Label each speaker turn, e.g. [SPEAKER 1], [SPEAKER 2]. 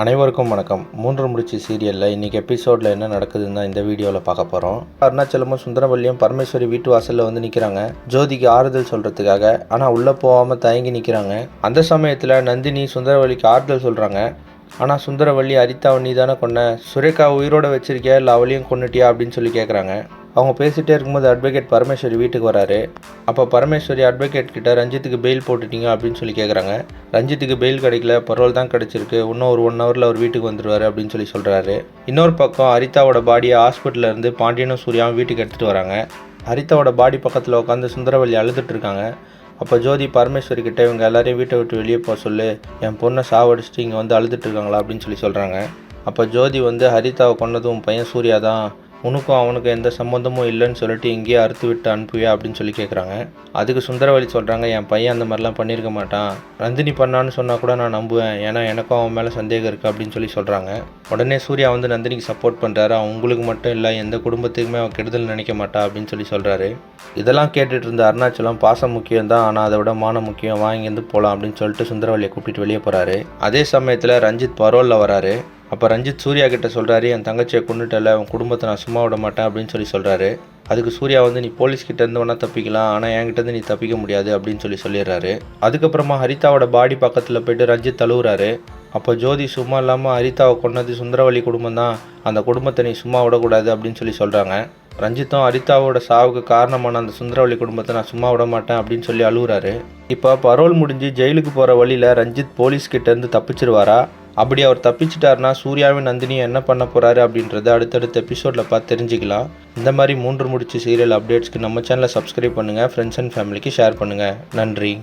[SPEAKER 1] அனைவருக்கும் வணக்கம். 3 முடிச்சு சீரியலில் இன்றைக்கி எபிசோடில் என்ன நடக்குதுன்னு தான் இந்த வீடியோவில் பார்க்க போகிறோம். அருணாச்சலமும் சுந்தரவல்லியும் பரமேஸ்வரி வீட்டு வாசலில் வந்து நிற்கிறாங்க ஜோதிக்கு ஆறுதல் சொல்கிறதுக்காக. ஆனால் உள்ளே போகாமல் தயங்கி நிற்கிறாங்க. அந்த சமயத்தில் நந்தினி சுந்தரவல்லிக்கு ஆறுதல் சொல்கிறாங்க. ஆனால் சுந்தரவல்லி அரிதாவை நீ தானே கொன்ன, சுரேகா உயிரோடு வச்சிருக்கியா இல்லை அவளையும் கொன்னுட்டியா அப்படின்னு சொல்லி கேட்குறாங்க. அவங்க பேசிகிட்டே இருக்கும்போது அட்வொகேட் பரமேஸ்வரி வீட்டுக்கு வராரு. அப்போ பரமேஸ்வரி அட்வொகேட் கிட்ட ரஞ்சித்துக்கு பெயில் போட்டுட்டீங்க அப்படின்னு சொல்லி கேட்குறாங்க. ரஞ்சித்துக்கு பெயில் கிடைக்கல, பரோல் தான் கிடச்சிருக்கு, இன்னும் ஒரு 1 ஹவரில் அவர் வீட்டுக்கு வந்துடுவார் அப்படின்னு சொல்லி சொல்கிறாரு. இன்னொரு பக்கம் ஹரிதாவோட பாடியை ஹாஸ்பிட்டலில் இருந்து பாண்டியனும் சூர்யாவும் வீட்டுக்கு எடுத்துகிட்டு வராங்க. ஹரிதாவோட பாடி பக்கத்தில் உட்காந்து சுந்தரவல்லி அழுதுட்டு இருக்காங்க. அப்போ ஜோதி பரமேஸ்வரி கிட்ட இவங்க எல்லாரையும் வீட்டை விட்டு வெளியே போக சொல்லு, என் பொண்ணை சாவடிச்சுட்டு இங்கே வந்து அழுதுட்டு இருக்காங்களா அப்படின்னு சொல்லி சொல்கிறாங்க. அப்போ ஜோதி வந்து ஹரிதாவை கொன்னதும் பையன் சூர்யா தான், உனக்கும் அவனுக்கும் எந்த சம்மந்தமும் இல்லைன்னு சொல்லிட்டு இங்கேயே அறுத்து விட்டு அனுப்புவியா அப்படின்னு சொல்லி கேட்குறாங்க. அதுக்கு சுந்தரவல்லி சொல்கிறாங்க, என் பையன் அந்த மாதிரிலாம் பண்ணியிருக்க மாட்டான், நந்தினி பண்ணான்னு சொன்னால் கூட நான் நம்புவேன், ஏன்னா எனக்கும் அவன் மேலே சந்தேகம் இருக்குது அப்படின்னு சொல்லி சொல்கிறாங்க. உடனே சூர்யா வந்து நந்தினிக்கு சப்போர்ட் பண்ணுறாரு. அவங்களுக்கு மட்டும் இல்லை, எந்த குடும்பத்துக்குமே அவன் கெடுதல் நினைக்க மாட்டா அப்படின்னு சொல்லி சொல்கிறாரு. இதெல்லாம் கேட்டுட்டு இருந்த அருணாச்சலம் பாசம் முக்கியம் தான், ஆனால் அதை விட மானம் முக்கியம், வாங்கிருந்து போகலாம் அப்படின்னு சொல்லிட்டு சுந்தரவல்லியை கூப்பிட்டு வெளியே போகிறாரு. அதே சமயத்தில் ரஞ்சித் பரோலில் வராரு. அப்போ ரஞ்சித் சூர்யா கிட்ட சொல்கிறாரு, என் தங்கச்சியை கொண்டுட்டல, உன் குடும்பத்தை நான் சும்மா விட மாட்டேன் அப்படின்னு சொல்லி சொல்கிறாரு. அதுக்கு சூர்யா வந்து நீ போலீஸ்கிட்டேருந்து வேணால் தப்பிக்கலாம், ஆனால் என்கிட்டருந்து நீ தப்பிக்க முடியாது அப்படின்னு சொல்லிடுறாரு. அதுக்கப்புறமா ஹரிதாவோட பாடி பக்கத்தில் போய்ட்டு ரஞ்சித் தழுவுறாரு. அப்போ ஜோதி சும்மா இல்லாமல் ஹரிதாவை கொன்னது சுந்தரவல்லி குடும்பம் தான், அந்த குடும்பத்தை நீ சும்மா விடக்கூடாது அப்படின்னு சொல்லி சொல்கிறாங்க. ரஞ்சித்தும் ஹரிதாவோட சாவுக்கு காரணமான அந்த சுந்தரவல்லி குடும்பத்தை நான் சும்மா விட மாட்டேன் அப்படின்னு சொல்லி அழுகுறாரு. இப்போ பரோல் முடிஞ்சு ஜெயிலுக்கு போகிற வழியில் ரஞ்சித் போலீஸ்கிட்டேருந்து தப்பிச்சிருவாரா? அப்படி அவர் தப்பிச்சிட்டாருனா சூர்யாவின் நந்தினியை என்ன பண்ண போகிறாரு அப்படின்றத அடுத்தடுத்த எபிசோடில் பார்த்து தெரிஞ்சுக்கலாம். இந்த மாதிரி 3 முடிச்சு சீரியல் அப்டேட்ஸ்க்கு நம்ம சேனலை சப்ஸ்கிரைப் பண்ணுங்கள், ஃப்ரெண்ட்ஸ் அண்ட் ஃபேமிலிக்கு ஷேர் பண்ணுங்கள். நன்றி.